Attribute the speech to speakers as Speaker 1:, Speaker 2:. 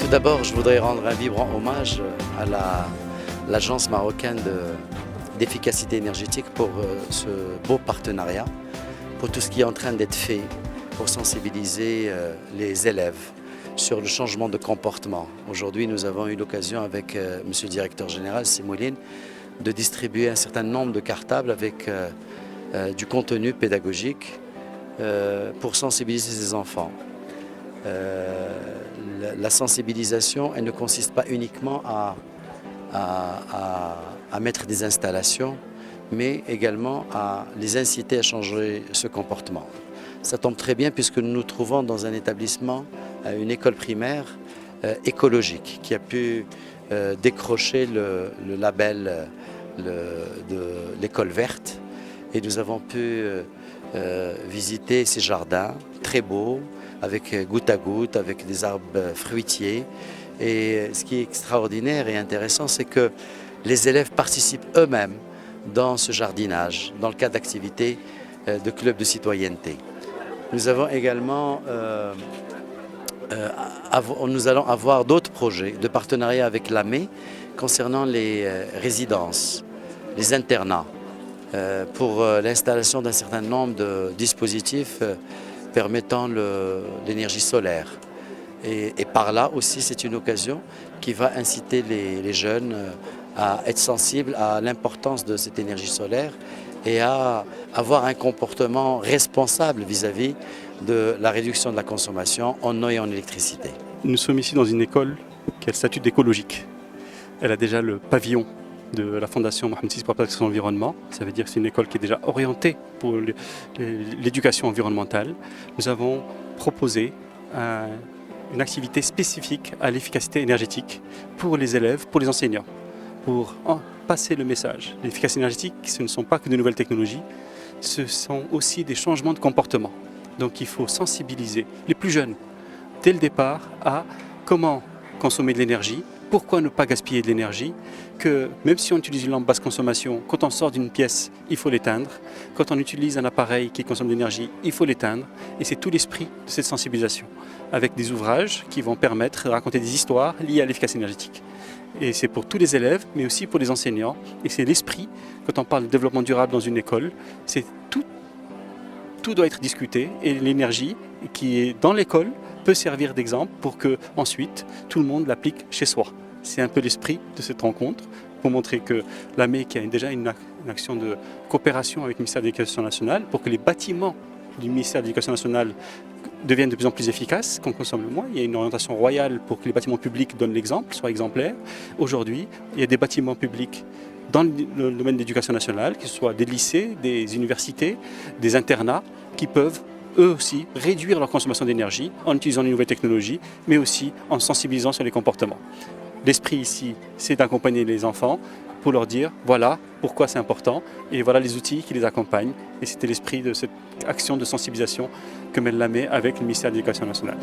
Speaker 1: Tout d'abord, je voudrais rendre un vibrant hommage à l'Agence marocaine d'efficacité énergétique pour ce beau partenariat, pour tout ce qui est en train d'être fait pour sensibiliser les élèves sur le changement de comportement. Aujourd'hui, nous avons eu l'occasion avec Monsieur le Directeur Général, Simouline, de distribuer un certain nombre de cartables avec du contenu pédagogique pour sensibiliser ces enfants. La sensibilisation, elle ne consiste pas uniquement à mettre des installations, mais également à les inciter à changer ce comportement. Ça tombe très bien puisque nous nous trouvons dans un établissement, une école primaire écologique qui a pu décrocher le label de l'école verte, et nous avons pu visiter ces jardins très beaux, avec goutte à goutte, avec des arbres fruitiers. Et ce qui est extraordinaire et intéressant, c'est que les élèves participent eux-mêmes dans ce jardinage, dans le cadre d'activités de clubs de citoyenneté. Nous avons également, nous allons avoir d'autres projets de partenariat avec l'AME concernant les résidences, les internats, pour l'installation d'un certain nombre de dispositifs permettant l'énergie solaire. Et par là aussi, c'est une occasion qui va inciter les jeunes à être sensibles à l'importance de cette énergie solaire et à avoir un comportement responsable vis-à-vis de la réduction de la consommation en eau et en électricité.
Speaker 2: Nous sommes ici dans une école qui a le statut d'écologique. Elle a déjà le pavillon de la Fondation Mohamed VI pour la protection de l'environnement. Ça veut dire que c'est une école qui est déjà orientée pour l'éducation environnementale. Nous avons proposé une activité spécifique à l'efficacité énergétique pour les élèves, pour les enseignants, pour passer le message. L'efficacité énergétique, ce ne sont pas que de nouvelles technologies, ce sont aussi des changements de comportement. Donc il faut sensibiliser les plus jeunes dès le départ à comment consommer de l'énergie, pourquoi ne pas gaspiller de l'énergie, que même si on utilise une lampe basse consommation, quand on sort d'une pièce, il faut l'éteindre. Quand on utilise un appareil qui consomme de l'énergie, il faut l'éteindre. Et c'est tout l'esprit de cette sensibilisation, avec des ouvrages qui vont permettre de raconter des histoires liées à l'efficacité énergétique. Et c'est pour tous les élèves, mais aussi pour les enseignants. Et c'est l'esprit, quand on parle de développement durable dans une école, c'est tout doit être discuté. Et l'énergie qui est dans l'école peut servir d'exemple pour que ensuite tout le monde l'applique chez soi. C'est un peu l'esprit de cette rencontre pour montrer que l'AME, qui a déjà une action de coopération avec le ministère de l'Éducation nationale, pour que les bâtiments du ministère de l'Éducation nationale deviennent de plus en plus efficaces, qu'on consomme le moins. Il y a une orientation royale pour que les bâtiments publics donnent l'exemple, soient exemplaires. Aujourd'hui, il y a des bâtiments publics dans le domaine de l'éducation nationale, que ce soit des lycées, des universités, des internats, qui peuvent eux aussi réduire leur consommation d'énergie en utilisant les nouvelles technologies, mais aussi en sensibilisant sur les comportements. L'esprit ici, c'est d'accompagner les enfants pour leur dire voilà pourquoi c'est important et voilà les outils qui les accompagnent. Et c'était l'esprit de cette action de sensibilisation que mène l'AME avec le ministère de l'Éducation nationale.